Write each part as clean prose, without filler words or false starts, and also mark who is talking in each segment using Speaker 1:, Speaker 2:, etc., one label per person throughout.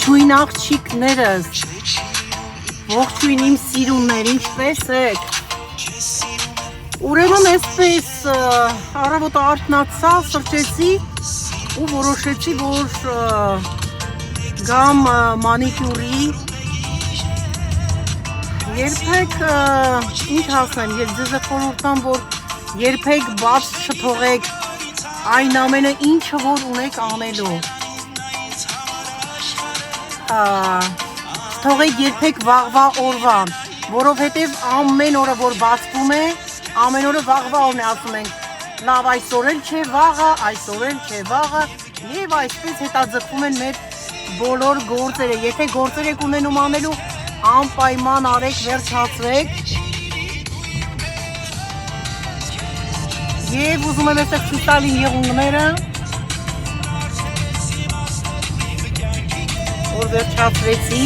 Speaker 1: Ողջույն աղջիկներս, ողջույն իմ սիրուններ, ինչպես եք։ Ուրեմն այսպես առավոտը արթնացա, սրճեցի ու որոշեցի, որ գամ մանիկյուրի։ Երբեք ինչ ասեմ, ես ձեզ խորհուրդ տամ, որ երբեք բաց չթողեք այն ամենը, ինչը որ ունեք անելու։ Չթողեք երբեք վաղվա օրվան, որովհետև ամեն օրը որ բացվում է, ամեն օրը վաղվա օրն է, ասում ենք, լավ այսօր էլ չէ վաղը, այսօր էլ չէ վաղը, եւ այսպես հետաձգվում են մեր բոլոր գործերը։ Եթե գործեր եք ունենում անելու, անպայման արեք, վերջացրեք։ Եվ ուզում եմ այստեղ ցույց տալ իմ եղունգները, որ վերջացրեցի։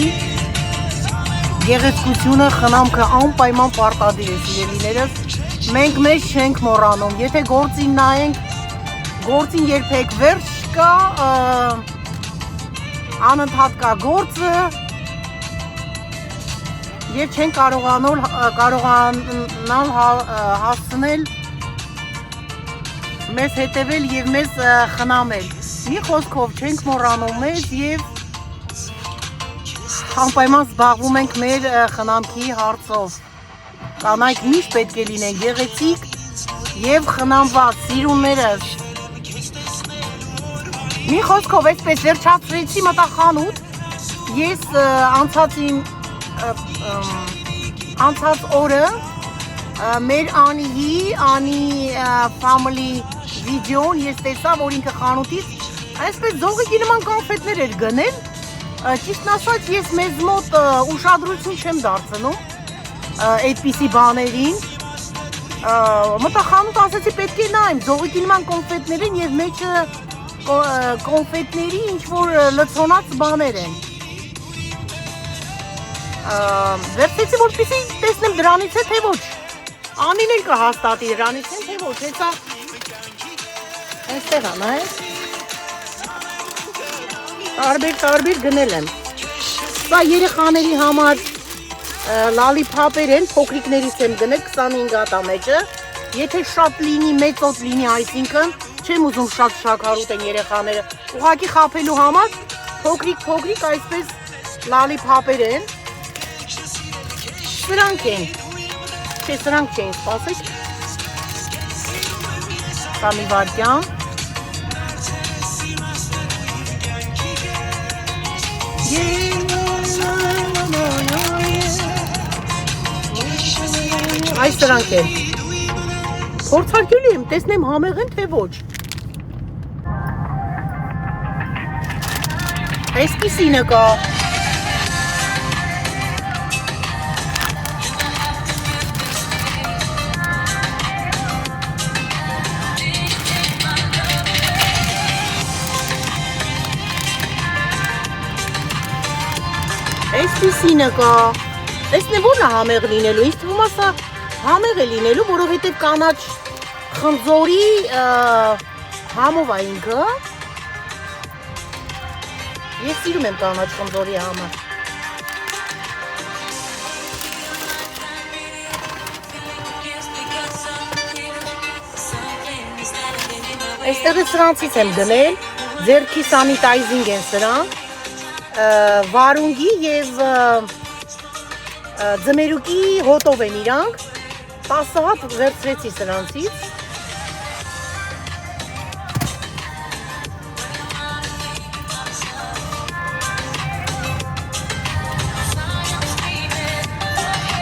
Speaker 1: Գեղեցկությունը, խնամքը անպայման պարտադիր է, սիրելիներս։ Մենք մեզ չենք մոռանում։ Եթե գործին նայենք, գործին երբեք վերջ կա, անընդհատ կա գործը եւ չեն կարողանալ հասցնել մեզ հետևել եւ մեզ խնամել։ Մի խոսքով չենք մոռանում մեզ եւ անպայման զբաղվում ենք մեր խնամքի հարցով։ Կանայք միշտ պետք է լինեն գեղեցիկ եւ խնամված, սիրուններս։ Մի խոսքով այսպես վերջացրեցի, մտա խանութ։ Ես անցած օրը մեր Անի family վիդեոն ես տեսա, որ ինքը խանութից այսպես զողիկի նման կոնֆետներ էր գնել։ Ճիշտն ասած, ես մեզ մոտ ուշադրություն չեմ դարձնում այդպիսի բաներին։ Մտա խանութ, ասեցի պետք է նայեմ, զողիկի նման կոնֆետներ են եւ մեջը կոնֆետների ինչ-որ լցոնած բաներ են։ Վերցեցի, որպեսզի տեսնեմ դրանից է թե ոչ։ Անին էլ կհաստատի դրանից է թե ոչ, հեսա այստեղ ան, տարբեր գնել եմ։ Սա երեխաների համար լալիփափեր են, փոքրիկներից եմ գնել 25 հատ մեջը։ Եթե շատ լինի, մեծոտ լինի, այսինքն չեմ ուզում շատ շաքարուտ են երեխաները, ուղղակի խաբելու համար փոքրիկ այսպես լալիփափեր են։ Սրանք են, չէ, սրանք չեն, սպասեք։ Սա մի վարկյան։ Այս սրանք են։ Փորձարկյունի եմ, տեսնեմ համեղ են, թե ոչ։ Այսպիսինը կա։ Այսպիսինը կա։ Տեսնեմ ո՞րն է համեղ լինելու, ինձ թվում է սա համեղ է լինելու, որովհետև կանաչ խնձորի համով է ինքը։ Ես սիրում եմ կանաչ խնձորի համը։ Այստեղ սրանցից եմ գնել, ձեռքի սանիտայզինգ են սրանք, վարունգի և ձմերուկի հոտով են իրանք, 10 հատ վերցրեցի սրանցից։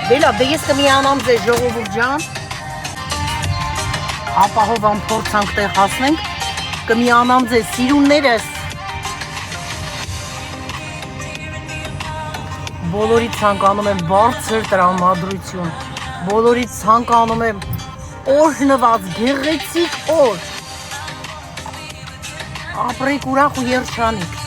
Speaker 1: Դե ես կմիանամ ձեզ ժողովուրդ ջան, ապահով անփորձանք տեղ հասնենք, կմիանամ ձեզ սիրուններս, բոլորից ցանկանում եմ բարձր տրամադրություն, բոլորից ցանկանում եմ օրհնված գեղեցիկ օր, ապրեք ուրախ ու երջանիկ։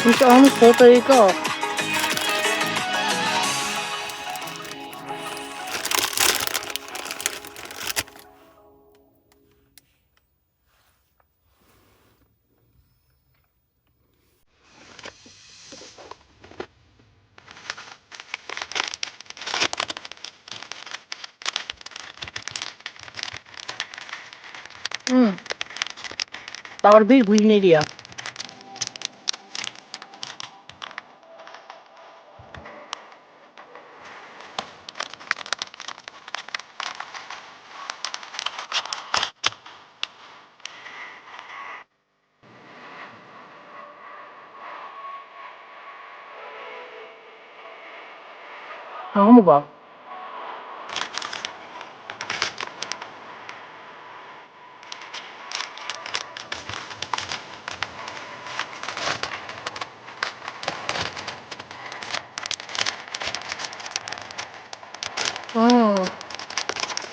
Speaker 1: Ինչ անում ֆոտոյի կա։ Տարբեր գույների է։ Համուբա։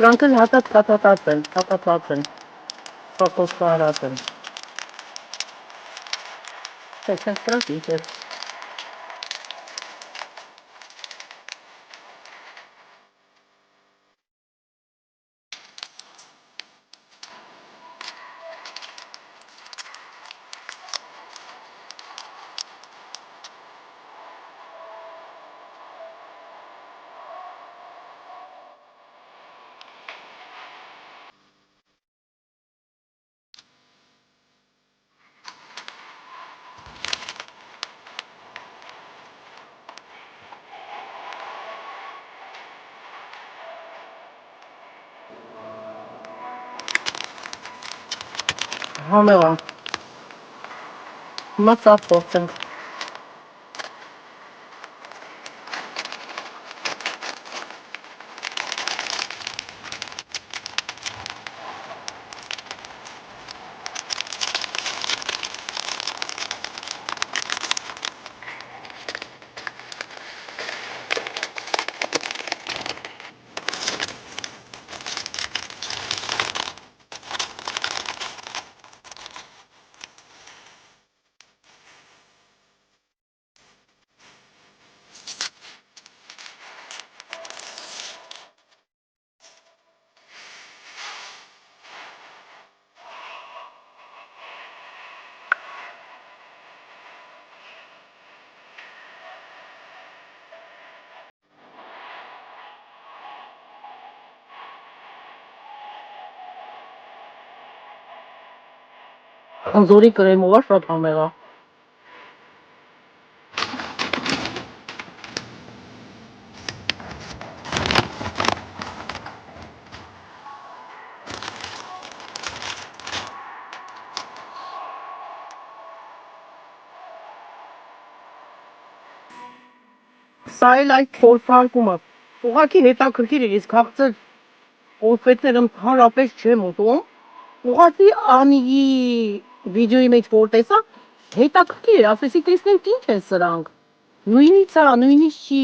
Speaker 1: Դրանք էլ հատած են, սակոսկարած են։ Տեսնենք դրանք ինչ է։ Համեղա։ Հիմա ծավ փոխենք։ Անզորի կրեմով է շատ համեղա։ Սա էլ այդ փորձարկումը։ Ուղղակի հետաքրքիր է, իսկ հաղթել օֆետները հարապես չեմ ուտում։ Ուղղակի Անիի վիդեոյի մեջ որ տեսա, հետաքրքիր էր, ասեցի տեսնենք ինչ են սրանք։ Նույնից է, նույնից չի։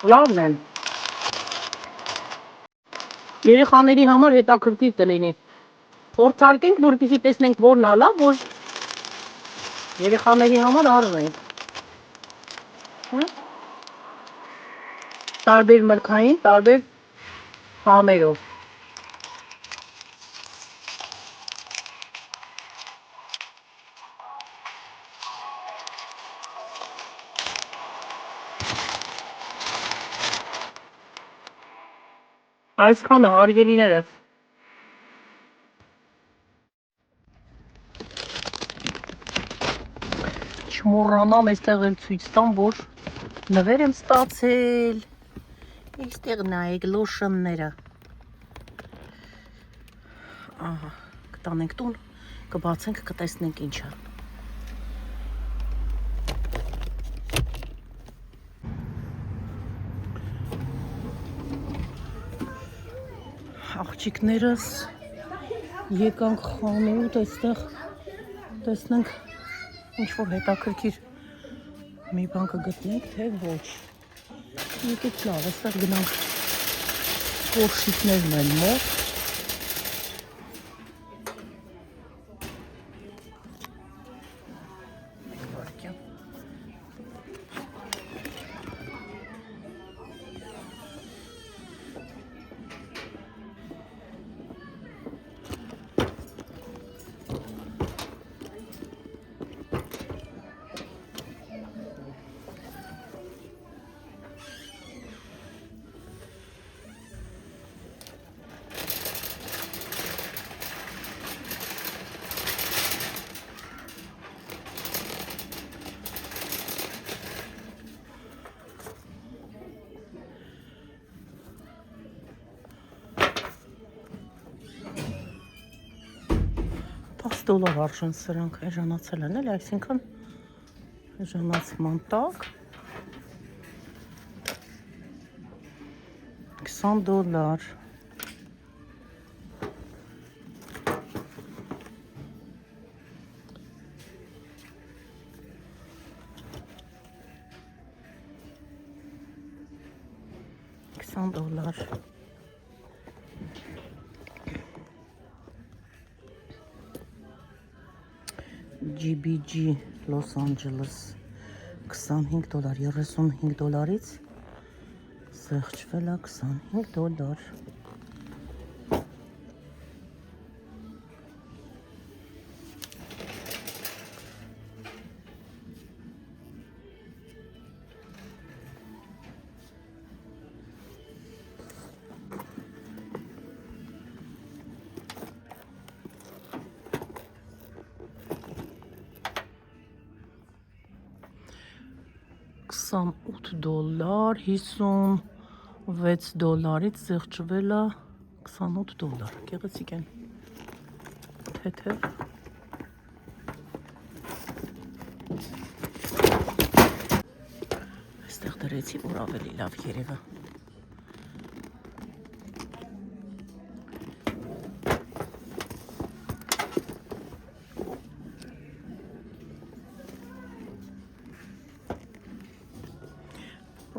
Speaker 1: Լավն են։ Երեխաների համար հետաքրքիր կլինի։ Փորձարկենք, որպեսզի տեսնենք որն է լավ, որ երեխաների համար արվենք։ Տարբեր մրգային, տարբեր համերով։ Այսքանը հարգելիները։ Չմոռանամ այստեղ էլ ցույց տամ, որ նվեր եմ ստացել։ Այստեղ նայեք լոշոնները։ Ահա, կտանենք տուն, կբացենք, կտեսնենք ինչ է։ Աղջիկներս եկանք խանութ, այստեղ տեսնենք ինչ-որ հետաքրքիր մի բան կգտնենք, թե ոչ։ Եկեք լավ, այստեղ գնանք Խորշիկներն են մոտ։ $10 արժեն սրանք էժանացել են, էլի, այսինքն էժանացման տակ $20 $20 GBG Los Angeles $25 $35-ից զեղչվել է $25 $28 $56-ից զեղչվել է $28 գեղեցիկ են թեթև այստեղ դրեցի որ ավելի լավ երևա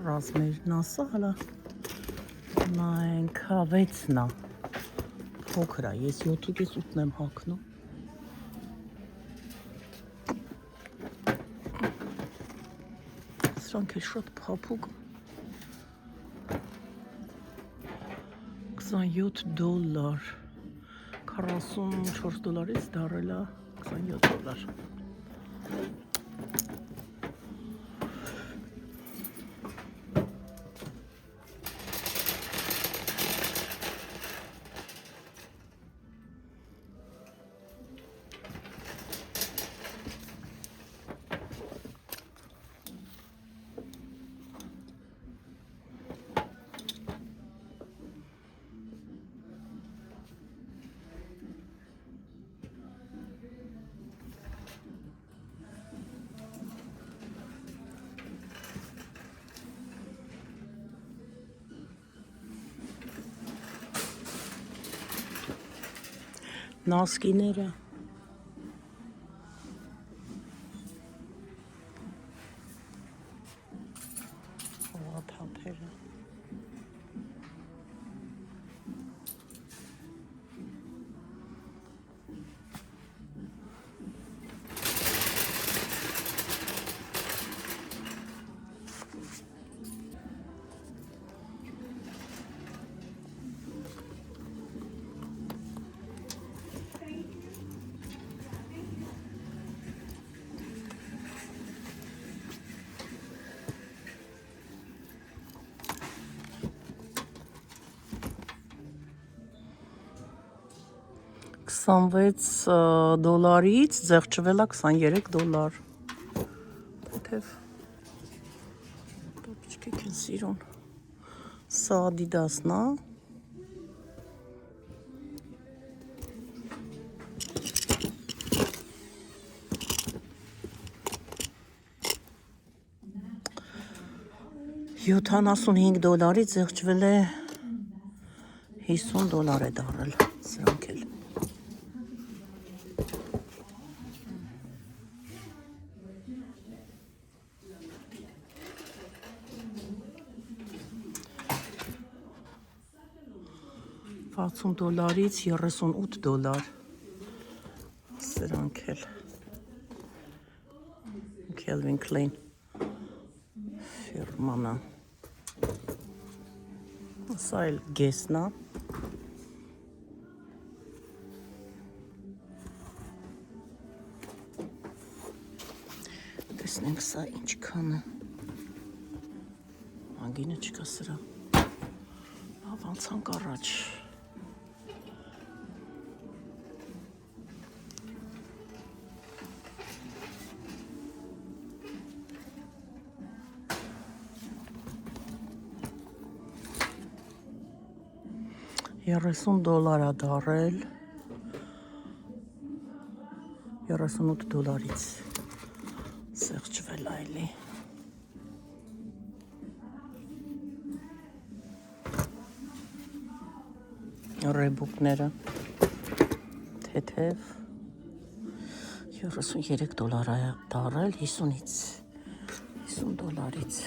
Speaker 1: ռազմերն ասա հալա նայենք 6-ն է փոքր է ես 7.8-ն եմ հագնում սրանք էլ շատ փափուկ $27 $44-ից դարել է $27 Նասկիները թափերը $26-ից զեղչվել է $23 թեթև պապիչկեք են սիրուն սա Adidas-ն է $75-ից զեղչվել է $50 է դարել սրանք էլ $60-ից $38 սրանք էլ Calvin Klein ֆիրմանա սա էլ գեսնա տեսնենք սա ինչքան է անգինը չկա սրա ավանցանք առաջ 30 դոլար է դարել $38-ից սեղճվել այլի ռեբուկները թեթև $33 է դարել 50-ից $50-ից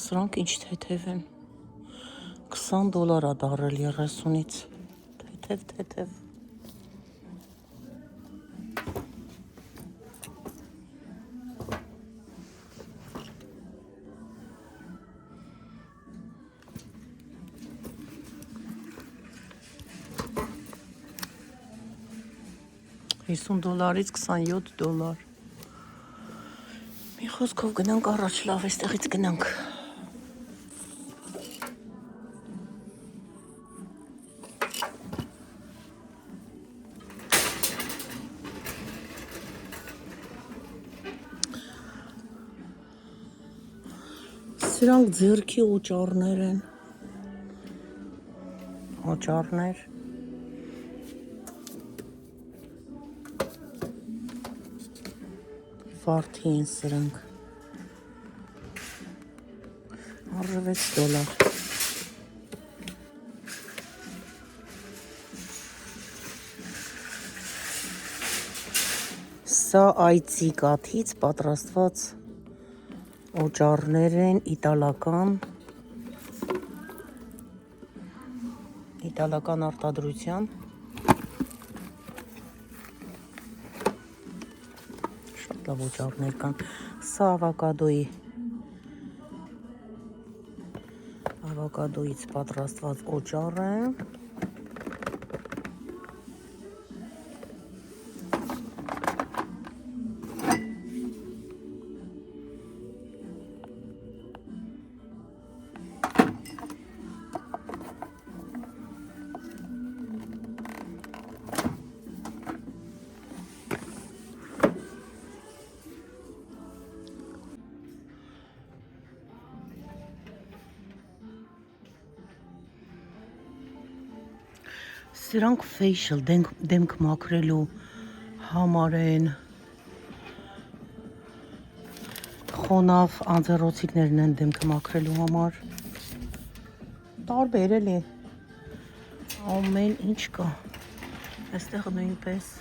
Speaker 1: Սրանք ինչ թեթև են, $20 է դարել 30-ից, թեթև։ $50-ից $27։ Մի խոսքով գնանք առաջ, լավ էստեղից գնանք։ Սրանք ձեռքի օճառներ են, օճառներ, վարդի են սրանք, $6 Սա այծի կաթից պատրաստված օճառներ են իտալական արտադրության շատ լավ օճառներ կան սա ավոկադոից պատրաստված օճառ է Սրանք facial դեմք մաքրելու համար են խոնավ անձեռոցիկներն են դեմքը մաքրելու համար տարբեր էլի ամեն ինչ կա այստեղ նույնպես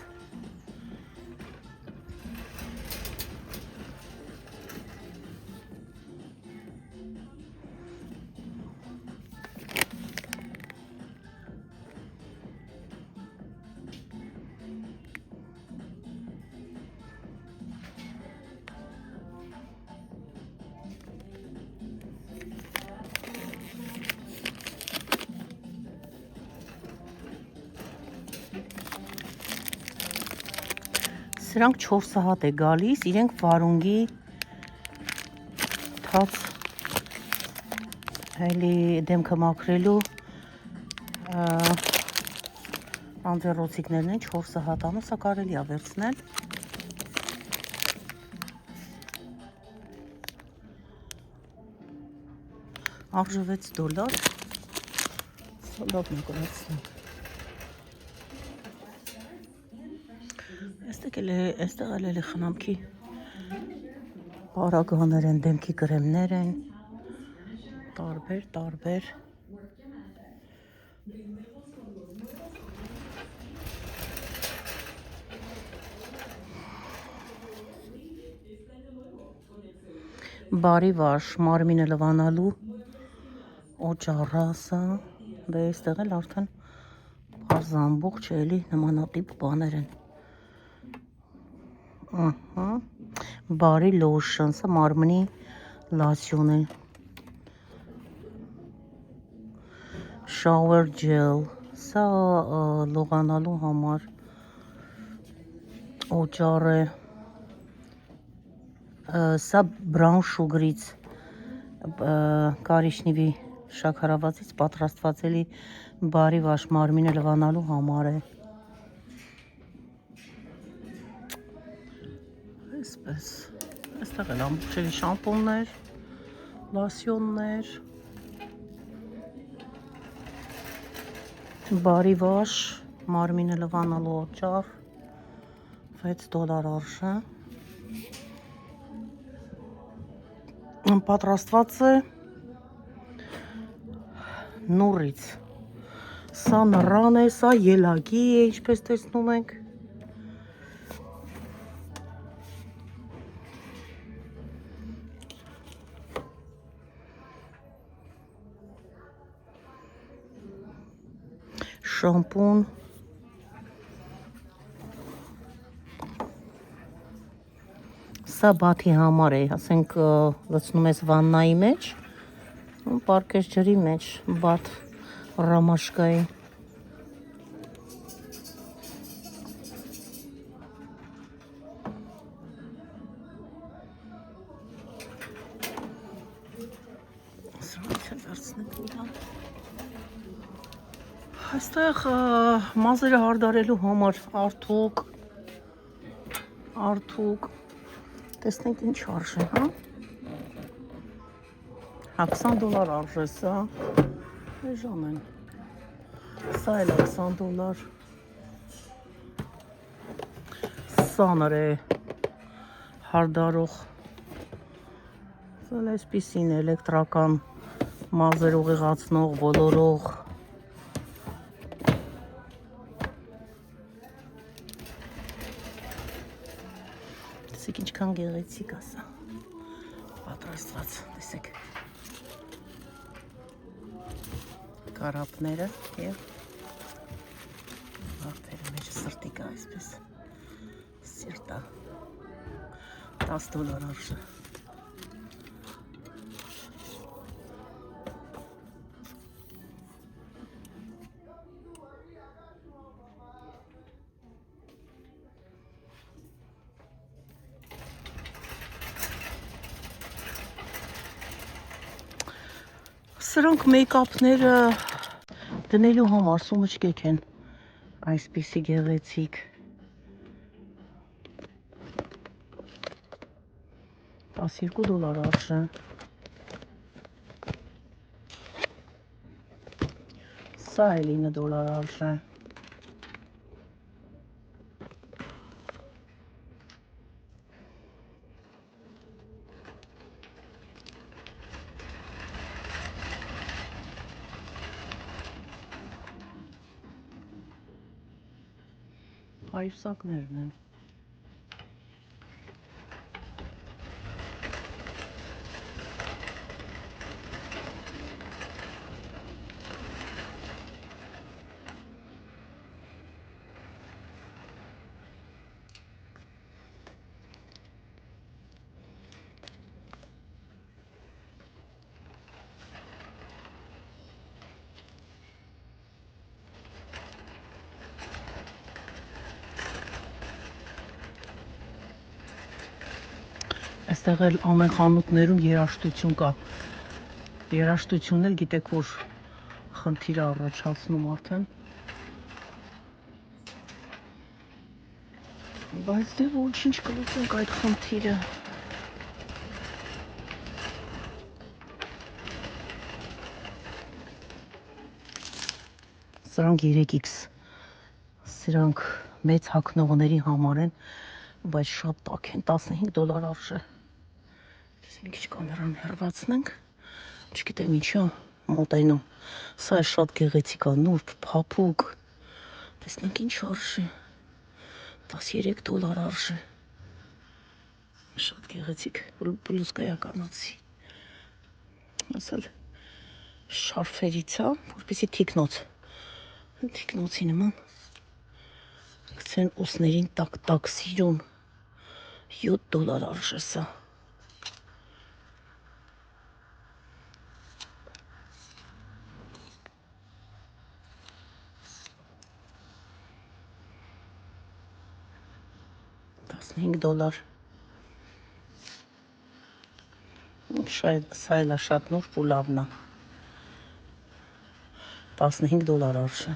Speaker 1: Սրանք 4 հատ է գալիս, իրենք վարունգի թաց այլի դեմքը մաքրելու անձեռոցիկներն են 4 հատ անում, սա կարելի է վերցնել $6 սա լավ նկարացնենք Այստեղ էլ խնամքի պարագաներ են, դեմքի կրեմներ են, Տարբեր բարի վարշ, մարմինը լվանալու օճառասը, դե այստեղ էլ արդեն բարձամբող չէ էլի նմանատիպ բաներ են։ Բարի լոշն, սա մարմնի լասյոն է։ Shower gel, սա լողանալու համար օճառ է։ Սա brown sugar-ից կարիճնիվի շաքարավազից պատրաստված էլի բարի վարշ մարմինը լվանալու համար է։ Այսպես, այստեղ էլ ամբողջելի շամպուններ, լասյոններ, բարի վարշ մարմինը լվանալու օճառ, $6 արժե։ Պատրաստված է նուրից, սա նռան է, սա ելակի է, ինչպես տեսնում ենք, շամպուն, սա բաթի համար է, ասենք լցնում ես վաննայի մեջ, պարկես ջրի մեջ, բաթ ռամաշկայի։ Այստեղ մազերը հարդարելու համար արդուկ, տեսնենք ինչ արժե, հա? $20 արժե սա, էժան են, սա էլ $20, սանր է հարդարող, սա էլ այսպիսին էլեկտրական մազեր ուղեղացնող, ոլորող, տեսեք ինչքան գեղեցիկ է սա, պատրաստված, տեսեք կարապները և վարդերը մեջը սրտիկը այսպես սիրտա $10 արժե։ Սրանք մեյքափները դնելու համար սումուչկեք են, այսպիսի գեղեցիկ, $12 արժե, սա էլ $9 արժե, հայրսակներն են։ Այստեղ էլ ամեն խանութներում երաժշտություն կա, երաժշտությունն էլ գիտեք որ խնդիր առաջացնում արդեն, բայց դե ոչինչ կլուծենք այդ խնդիրը։ Սրանք 3X, սրանք մեծ հագնողների համար են, բայց շատ տաք են, $15 արժե։ Մի քիչ կամերան հեռացնենք, Չգիտեմ ինչա մոտենում։ Սա շատ գեղեցիկ է, նուրբ, փափուկ։ Տեսնենք ինչ արժի։ $13 արժի։ Շատ գեղեցիկ բլուզկայականացի։ Ասել շարֆերից է, որպեսի թիկնոցի նման գցեն ուսներին տակ սիրուն $7 արժե սա։ $15 Սա էլ է շատ նուրբ ու լավն է։ $15 արժե։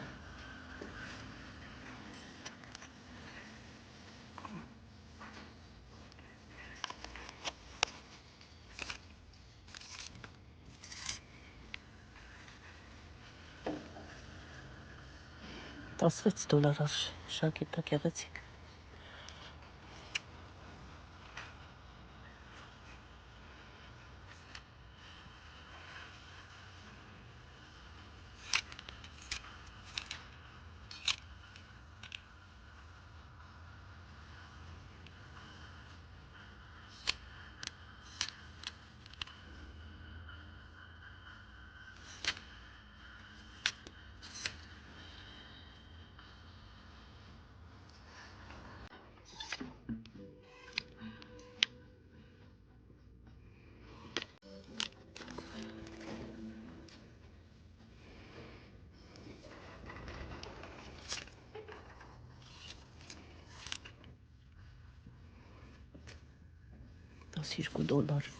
Speaker 1: $16 արժե, շակետ է գեղեցիկ։ $12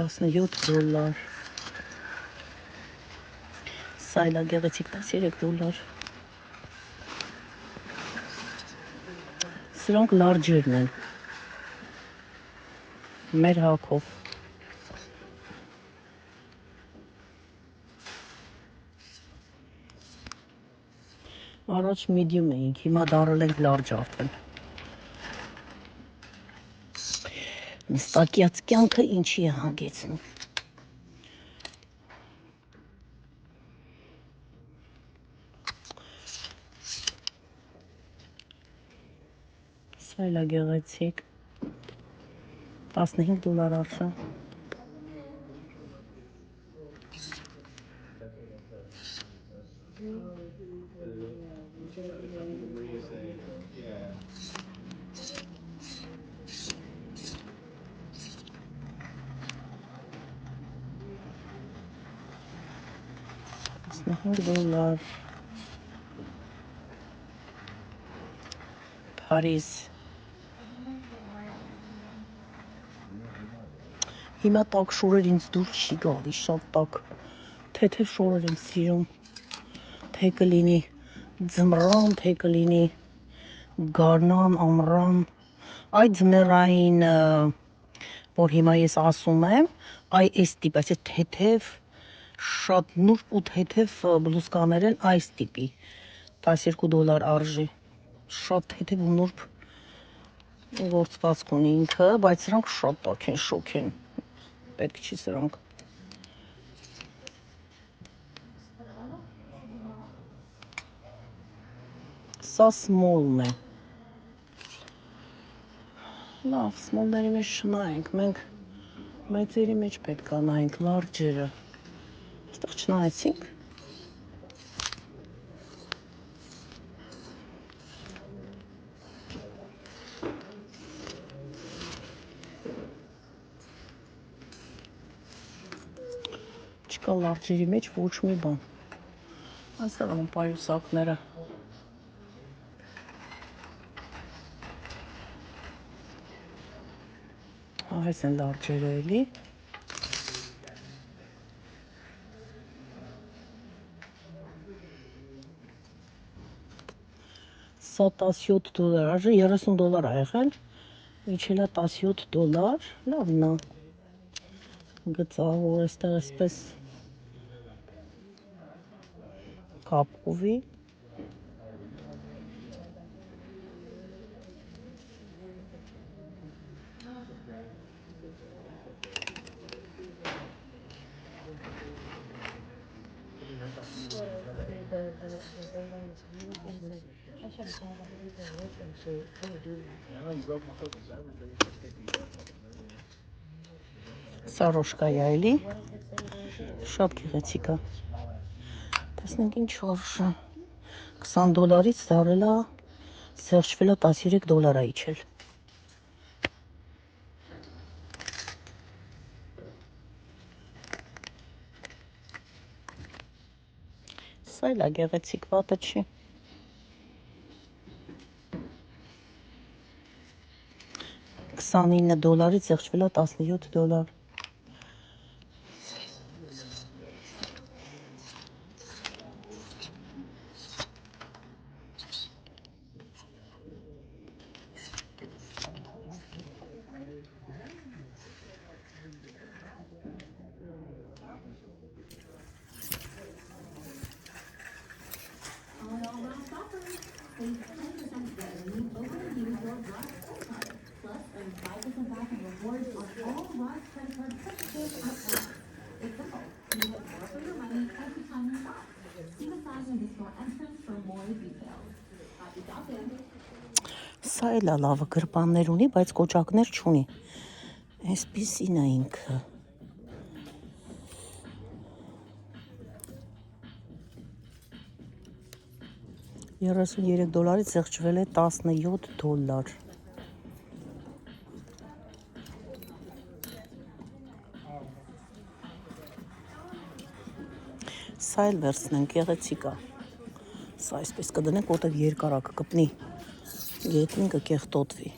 Speaker 1: $17 Սա էլ է գեղեցիկ $13 Սրանք լարջերն են մեր հակով Առաջ medium էինք, հիմա դարել ենք լարջ արդեն Նստակյաց կյանքը ինչի է հանգեցնում Սա էլ է գեղեցիկ $15 արժե $15 Փարիզ Հիմա տաք շորեր ինձ դուր չի գալիս, շատ տաք թեթև շորեր եմ սիրում թե կլինի ձմռան, թե կլինի գարնան, ամռան Այդ ձմեռային, որ հիմա ես ասում եմ, այս տիպ, այս թեթև, շատ նուրբ ու թեթև բլուզկաներ են այս տիպի, $12 արժի, շատ թեթև ու նուրբ գործվածք ունի ինքը, բայց սրանք շատ տաք են, շոկ են, պետք չի սրանք։ Սա small-ն է։ Լավ, small-ների մեջ չնայենք, մենք մեծերի մեջ պետք է նայենք, լարջերը։ Այստեղ չնայեցինք։ Չկա լարջերի մեջ ոչ մի բան։ Այստեղ են պայուսակները։ Այս են լարջերը էլի։ Սա 17 դոլար, արժե 30 դոլար ա եղել, իջել է 17 դոլար, լավն է, գծավոր էստեղ էսպես կապկովի, սա ռոշկայ է էլի, շատ գեղեցիկ է, տեսնենք ինչ արժե, 20 դոլարից դարել է, սեղճվել է 13 դոլար ա իջել, սա էլ է գեղեցիկ, վատը չի, 29 դոլարից սեղճվել է 17 դոլար, Սա էլ է լավը, գրպաններ ունի, բայց կոճակներ չունի, այսպիսին է ինքը, 33 դոլարից սեղճվել է 17 դոլար, սա էլ վերցնենք, գեղեցիկ է, սա այսպես կդնենք, որտեղ երկար է կկպնի, գետին կկեղտոտվի,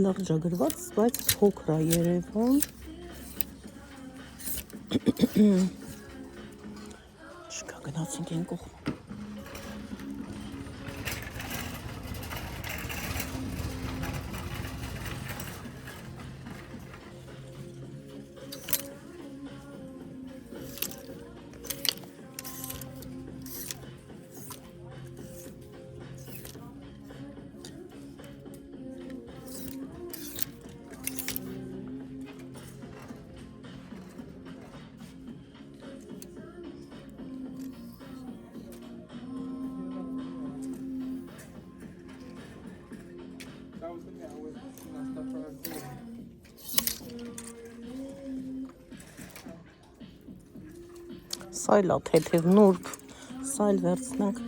Speaker 1: լրջագրված, բայց փոքր է երևում, չկա գնացինք են կողմ, սա էլ է թեթև նուրբ, սա էլ վերցնենք,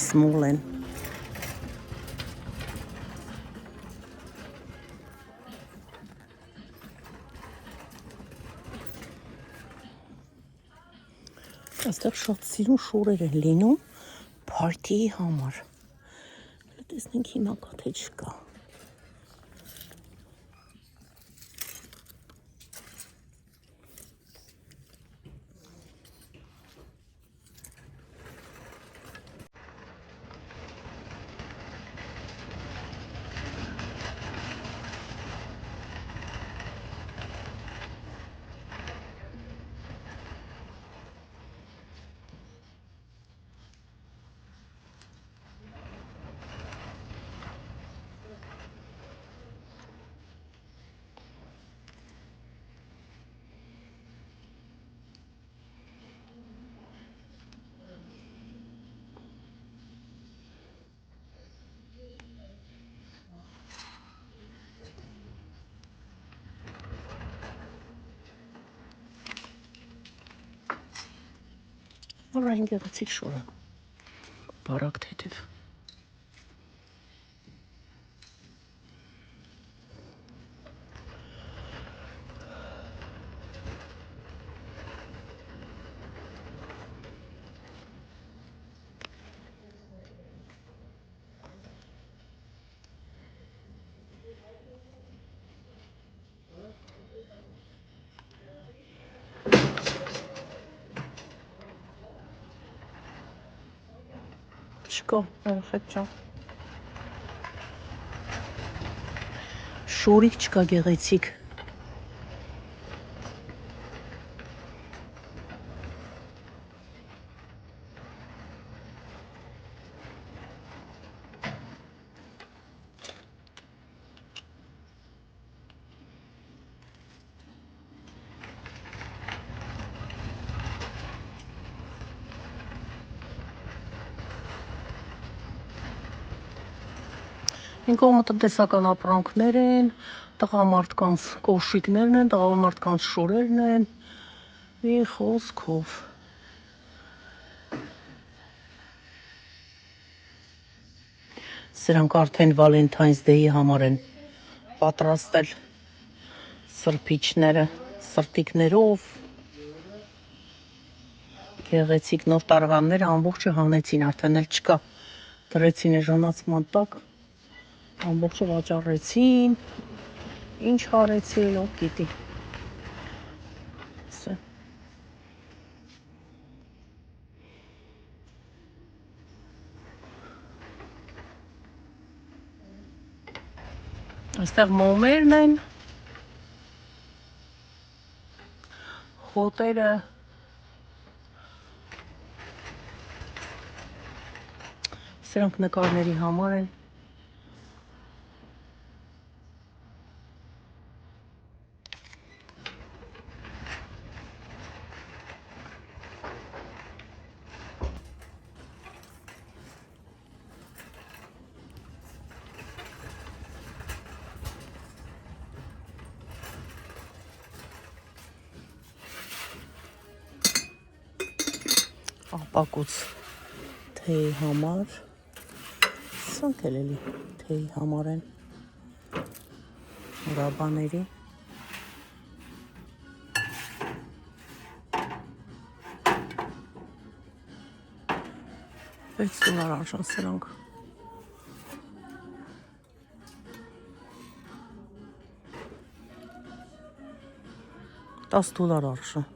Speaker 1: small են, այստեղ շատ սիրուն շորեր են լինում, party-ի համար, Տեսնենք հիմա կա թե չկա։ Որային գեղեցիկ շորը, բարակ թեթև։ Չկա, երեխեք ջան։ Շորիկ չկա գեղեցիկ։ Ինք կողմը տնտեսական ապրանքներ են, տղամարդկանց կոշիկներն են, տղամարդկանց շորերն են, մի խոսքով։ Սրանք արդեն Valentine's Day-ի համար են պատրաստել սրբիչները, սրտիկներով, գեղեցիկ նոր տարվանները ամբողջը հանեցին, արդեն էլ չկա, դրեցին էժանացման տակ, ամբողջը վաճառեցին, ինչ հարեցին, ով գիտի։ Այստեղ մոմերն են, խոտերը, սրանք նկարների համար են։ Ապակուց թեյի համար, սրանք էլ էլի թեյի համար են, ռաբաների, $6 արժան սրանք, $10 արժան,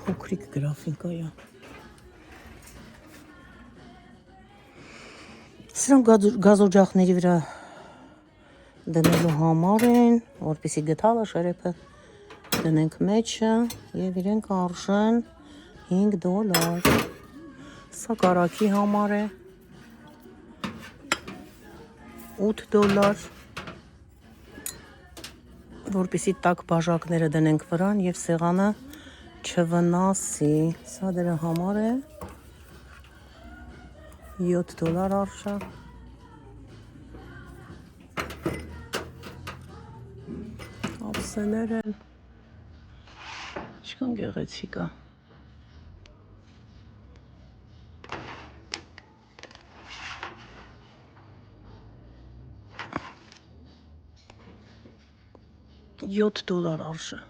Speaker 1: փոքրիկ գրաֆիկա է։ Սրանք գազօջախների վրա դնելու համար են, որպեսզի գդալը շերեփը դնենք մեջը եւ իրենք արժեն $5։ Սա կարակի համար է $8, որպեսզի տաք բաժակները դնենք վրան եւ սեղանը չվնասի, սա դրա համար է $7 արժա, ափսեներ են, ինչքան գեղեցիկ է, $7 արժա։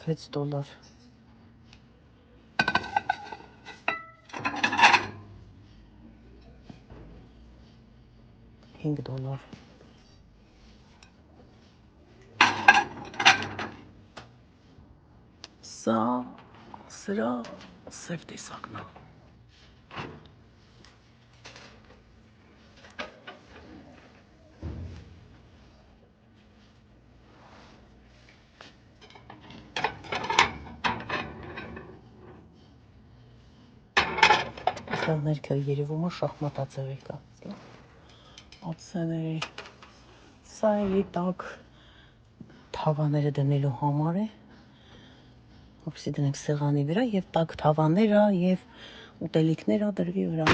Speaker 1: $6. $5. Սա սրա սև տեսակն է։ Սա ներքո երևում է շախմատաձևի կա։ Ափսեների։ Սա էլի տակ թավաները դնելու համար է։ Որպեսզի դնենք սեղանի վրա եւ տակ թավաները եւ ուտելիքները դրվի վրա։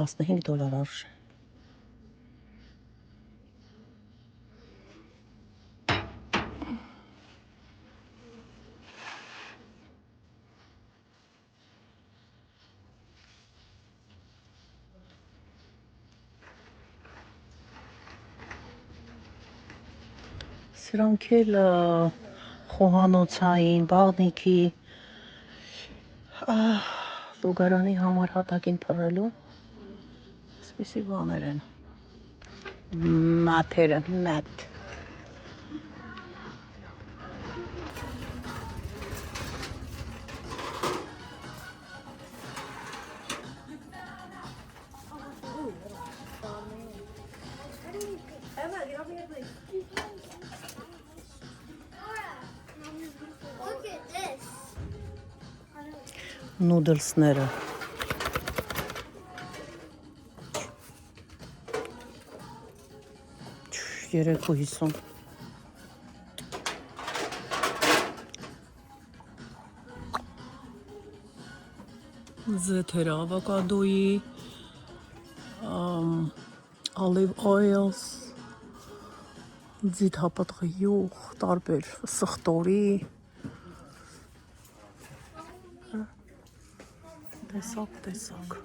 Speaker 1: 15 դոլար արժի։ Սրանք էլ խոհանոցային, բաղնիքի, լուգարանի համար հատակին փռելու, այսպիսի բաներ են, մաթերը, մաթ։ Նուդլսները։ Երեկո 50։ Զեթերը ավոկադոյի, olive oils, ձիթապտղի յուղ, տարբեր սխտորի, տեսակ։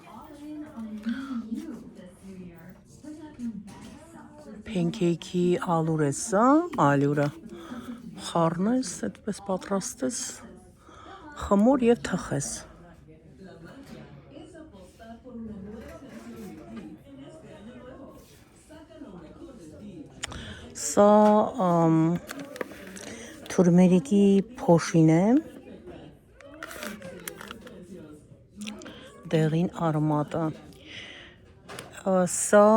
Speaker 1: Փենքեյքի ալուր է սա, ալյուրը խառնես, այդպես պատրաստես, խմոր և թխես։ Սա թուրմերիկի փոշին է, դեղին արմատը, սա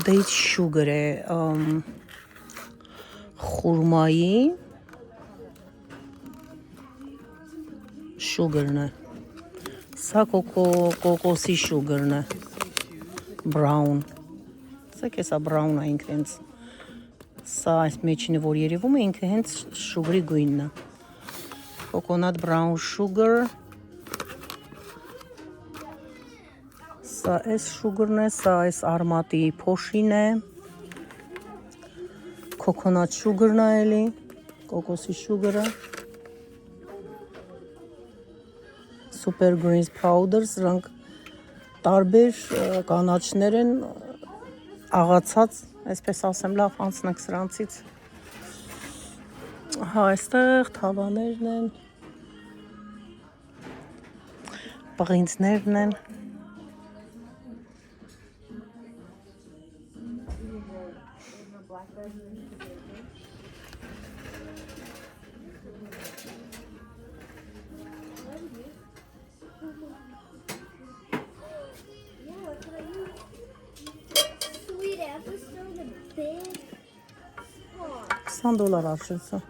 Speaker 1: date sugar է, խուրմայի շուգրն է, սա կոկոսի շուգրն է, brown, սա կեսա brown է ինքը հենց, սա այս մեջինը որ երևում է ինքը հենց շուգրի գույնն է, coconut brown sugar, սա այս շուգրն է, սա այս արմատի փոշին է, coconut sugar-ն է էլի, կոկոսի շուգրը, super greens powder, սրանք տարբեր կանաչներ են, աղացած, այսպես ասեմ, լավ անցնենք սրանցից, այստեղ թավաներն են, պղինձներն են, $20 արժեցը։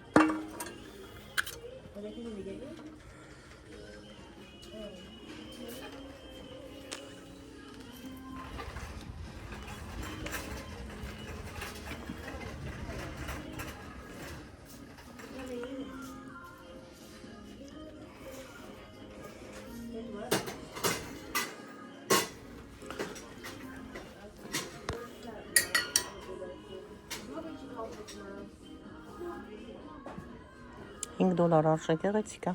Speaker 1: $5 արժե գեղեցիկ է։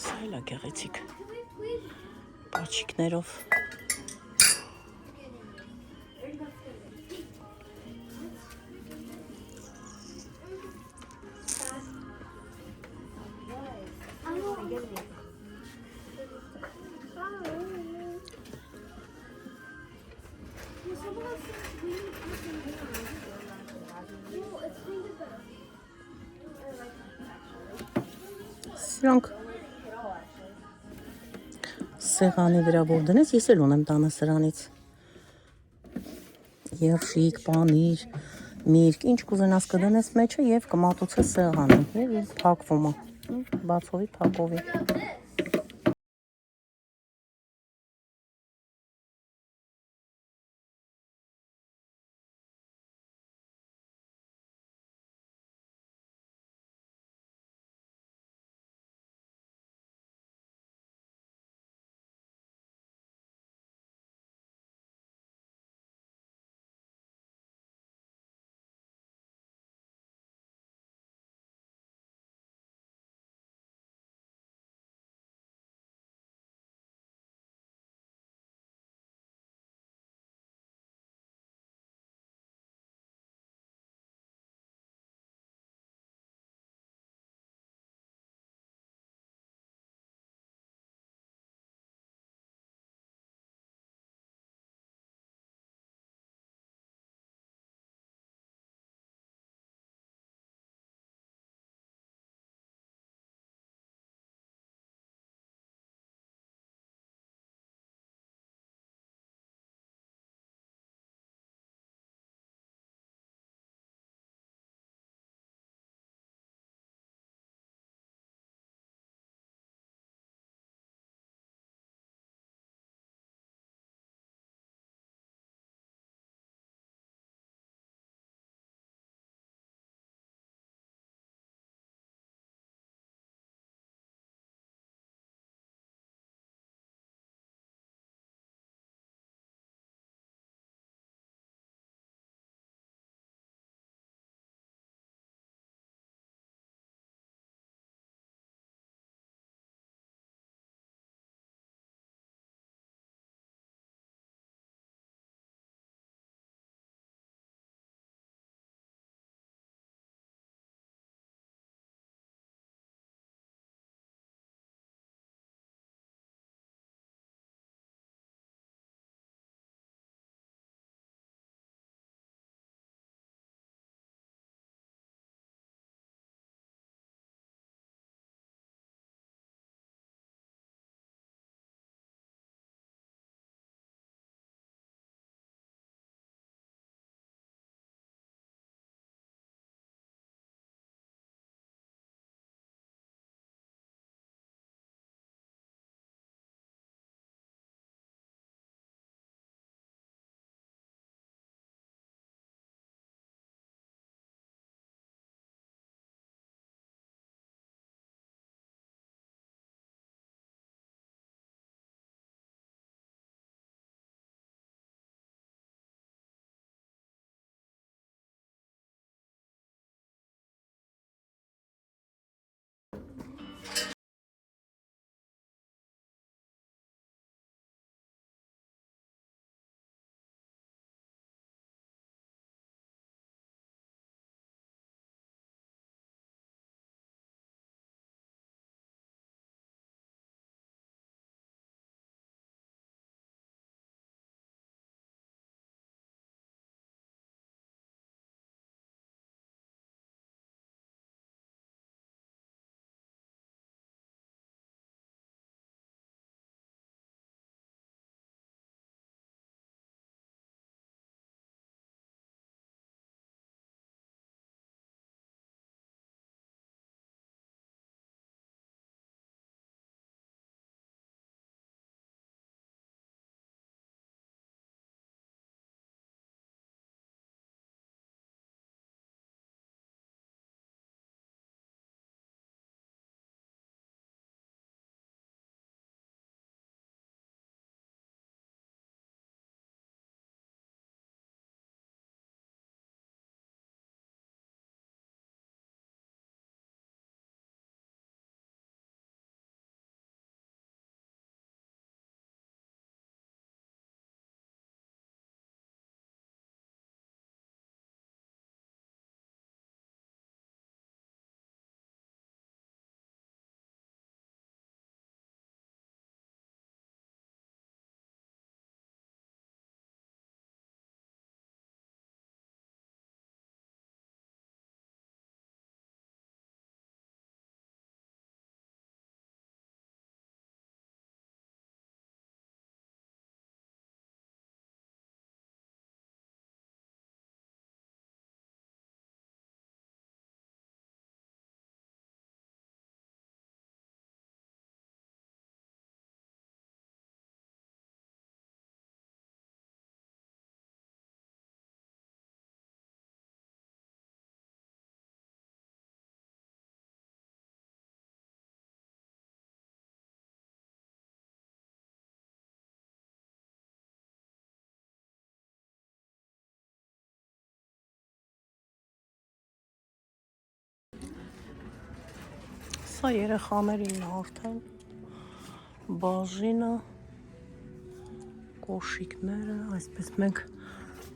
Speaker 1: Սա էլ է գեղեցիկ։
Speaker 2: Աչիկներով։ Սրանք սեղանի վրա որ դնես, ես էլ ունեմ տանը սրանից։ Երշիկ, պանիր, միրգ, ինչ կուզենաս կդնես մեջը եւ կմատուցես սեղանը։ Եվ փակվում է։ Բացովի, փակովի։ Սա երեխաներինն է արդեն։ Բաժինը, կոշիկները, այսպես մենք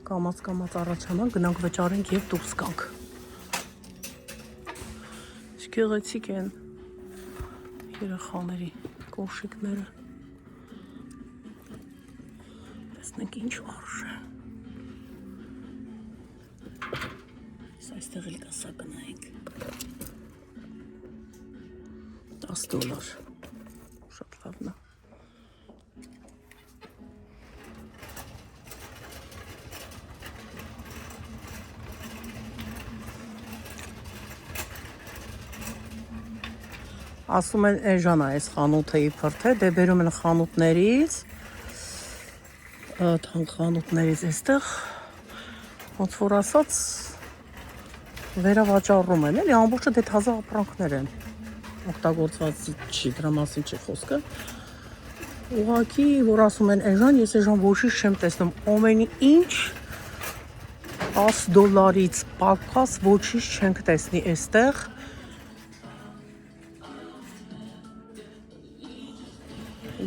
Speaker 2: կամաց առաջանանք, գնանք վճարենք և դուրս գանք։ Գեղեցիկ են երեխաների կոշիկները։ Տեսնենք ինչ արժե։ Այստեղ էլ կա սա գնայինք։ $10 շատ լավն է։ Ասում են էժան է այս խանութը իբրթե, դե բերում են խանութներից, թանկ խանութներից այստեղ, ոնց որ ասած, վերավաճառում են, էլի ամբողջը դե թազա ապրանքներ են, օգտագործված չի, դրա մասին չի խոսքը, ուղղակի, որ ասում են էժան, ես էժան ոչինչ չեմ տեսնում, ամենի ինչ $10-ից պակաս ոչինչ չենք տեսնի այստեղ,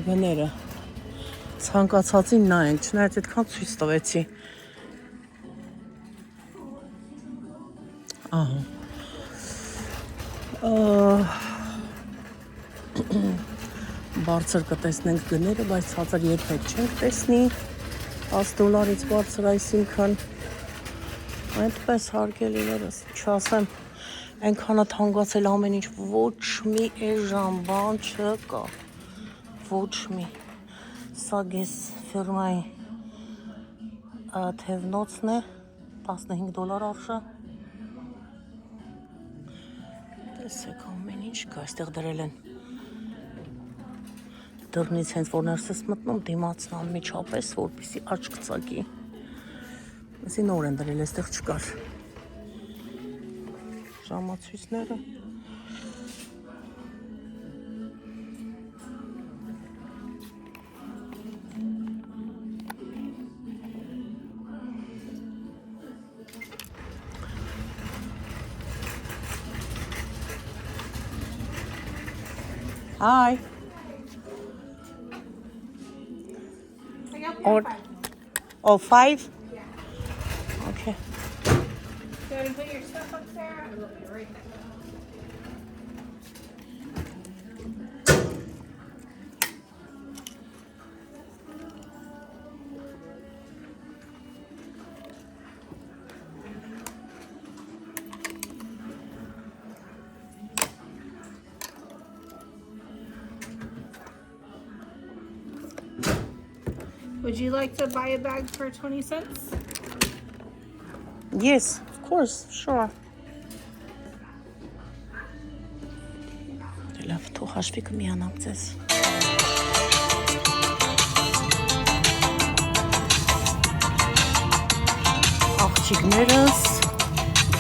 Speaker 2: գները, ցանկացածին նայենք, չնայած այդքան ցույց տվեցի, ահա, բարձր կտեսնենք գները, բայց ցածր երբեք չենք տեսնի, $10-ից բարձր, այսինքն, այդպես հարգելիներս, չասեմ, այնքանը թանկացել ամեն ինչ, ոչ մի էժան բան չկա, ոչ մի, սա գես ֆիրմայի թևնոցն է, $15 արժե, տեսեք ամեն ինչ կա, այստեղ դրել են, դռնից հենց որ ներս ես մտնում, դիմացն անմիջապես, որպեսզի աչք ծակի, այսի նոր են դրել, այստեղ չկար, ժամացույցները, Hi. Or 5?
Speaker 1: Yeah.
Speaker 2: Okay.
Speaker 1: Go ahead and put your stuff up there. I will be right back. Would you like to buy a bag for 20 cents?
Speaker 2: Yes, of course, sure. Լավ, թող հաշվի կմիանամ ձեզ։ Աղջիկներս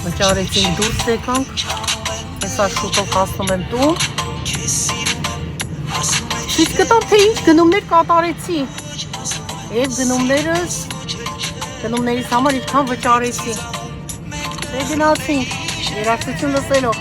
Speaker 2: վճարեցին դուրս եկանք, հեսա շուտով հասնում եմ տուն։ Իսկ կտամ, թե ինչ գնումներ կատարեցի։ Եվ գնումներիս համար իդքան վճարեցի։ Դե գնացինք, երաժշտություն լսելով։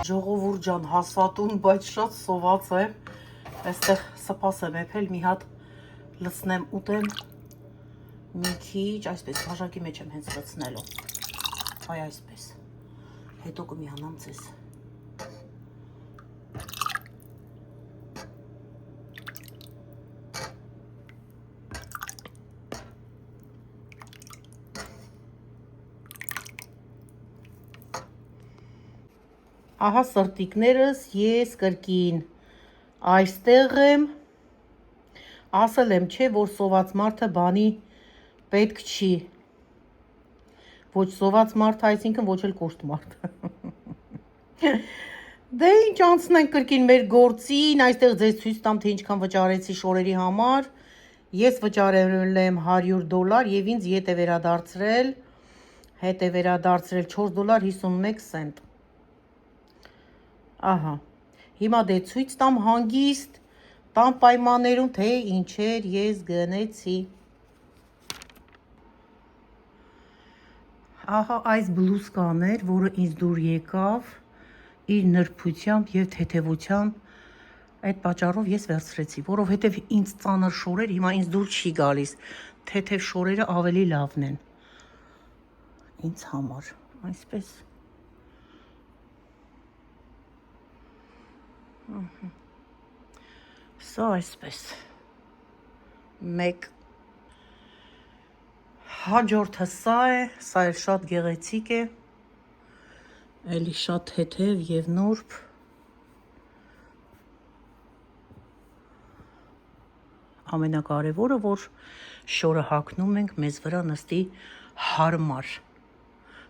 Speaker 2: Ժողովուրդ ջան, հասատուն, բայց շատ սոված է։ Այստեղ սպաս եմ եփել, մի հատ լցնեմ ուտեմ։ Մի քիչ, այսպես բաժակի մեջ եմ հենց լցնելու։ Այ այսպես։ Հետո կմիանամ ձեզ։ Ահա սրտիկներս, ես կրկին այստեղ եմ, ասել եմ, չէ, որ սոված մարդը բանի պետք չի, ոչ սոված մարդը, այսինքն ոչ էլ կոշտ մարդը, դե ինչ անցնենք կրկին մեր գործին, այստեղ ձեզ ցույց տամ, թե ինչքան վճարեցի շորերի համար, ես վճարել եմ $100 և ինձ հետ է վերադարձրել $4.51 Ահա, հիմա դե ցույց տամ հանգիստ, տան պայմաններում, թե ինչեր ես գնեցի։ Ահա այս բլուսկան էր, որը ինձ դուր եկավ իր նրբությամբ և թեթևությամբ, այդ պատճառով ես վերցրեցի, որովհետև ինձ ծանր շորեր հիմա ինձ դուր չի գալիս, թեթև շորերը ավելի լավն են ինձ համար, այսպես։ Սա այսպես մեկ հաջորդը սա է, սա էլ շատ գեղեցիկ է, էլի շատ թեթև և նուրբ, ամենակարևորը, որ շորը հագնում ենք, մեզ վրա նստի հարմար,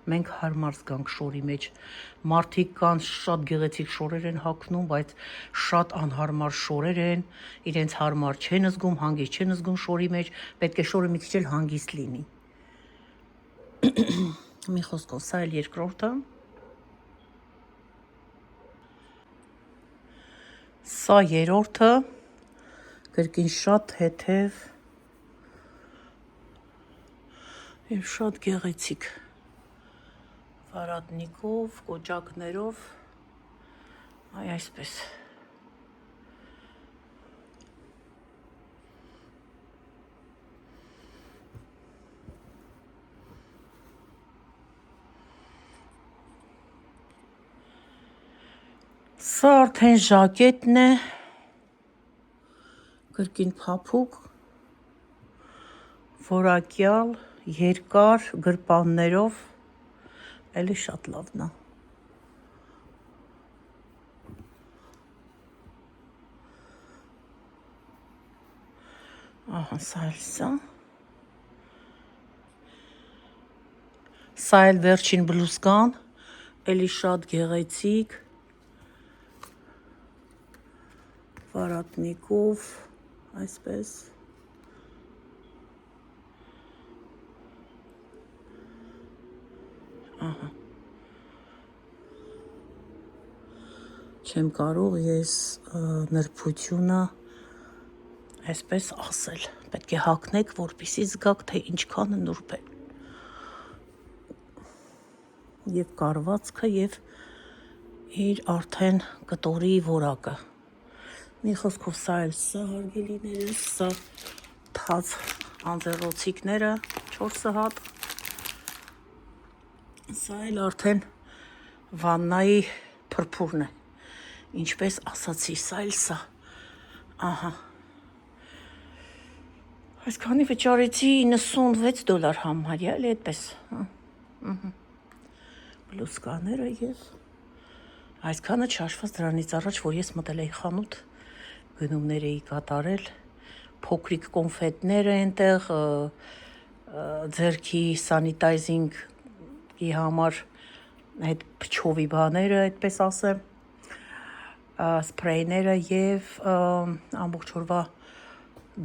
Speaker 2: մենք հարմար զգանք շորի մեջ, մարդիկ կան շատ գեղեցիկ շորեր են հագնում, բայց շատ անհարմար շորեր են, իրենց հարմար չեն զգում, հանգիստ չեն զգում շորի մեջ, պետք է շորը մի քիչ էլ հանգիստ լինի։ Մի խոսքով, սա էլ երկրորդը։ Սա երրորդը, կրկին շատ թեթև և շատ գեղեցիկ։ Վարատնիկով, կոճակներով, այ այսպես։ Սա արդեն ժակետն է, կրկին փափուկ, որակյալ, երկար, գրպաններով, էլի շատ լավն է։ Ահա, սա էլ սա։ Սա էլ վերջին բլուսկան, էլի շատ գեղեցիկ, վարատնիկով, այսպես։ Ահա։ Չեմ կարող ես նրբությունը այսպես ասել, պետք է հագնեք, որպեսզի զգաք, թե ինչքան նուրբ է։ Եվ կարվածքը, եւ իր արդեն կտորի որակը։ Մի խոսքով սա էլ սա հարգելիներս, սա թաց անձեռոցիկները 4 հատ, Սա էլ արդեն վաննայի փրփուրն է։ Ինչպես ասացի, սա էլ սա։ Ահա։ Այսքանի վճարեցի $96 համարյա, էլի այդպես։ Բլուսկաները եւ այսքանը չհաշված դրանից առաջ, որ ես մտել էի խանութ, գնումներ էի կատարել, փոքրիկ կոնֆետներ այնտեղ, ձերքի սանիտայզինգի համար այդ փչովի բաները, այդպես ասեմ, սփրեյները եւ ամբողջ օրվա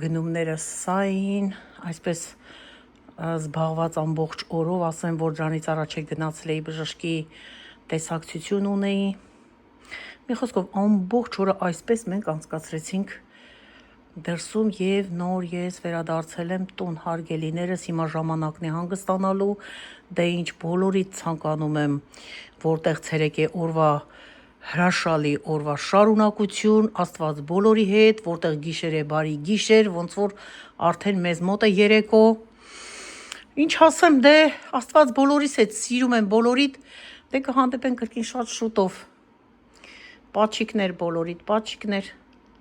Speaker 2: գնումները սա էին, այսպես զբաղված ամբողջ օրով, ասեմ, որ դրանից առաջ գնացել էի բժշկի տեսակցություն ունեի։ Մի խոսքով ամբողջ օրը այսպես մենք անցկացրեցինք դրսում եւ նոր ես վերադարձել եմ տուն, հարգելիներս, հիմա ժամանակն է հանգստանալու, դե ինչ բոլորիդ ցանկանում եմ, որտեղ ցերեկ է օրվա հրաշալի օրվա շարունակություն, Աստված բոլորի հետ, որտեղ գիշեր է բարի գիշեր, ոնց որ արդեն մեզ մոտ է երեկո։ Ինչ ասեմ, դե Աստված բոլորիս հետ, սիրում եմ բոլորիդ, դե կհանդիպենք կրկին շատ շուտով։ Պաչիկներ բոլորիդ, պաչիկներ։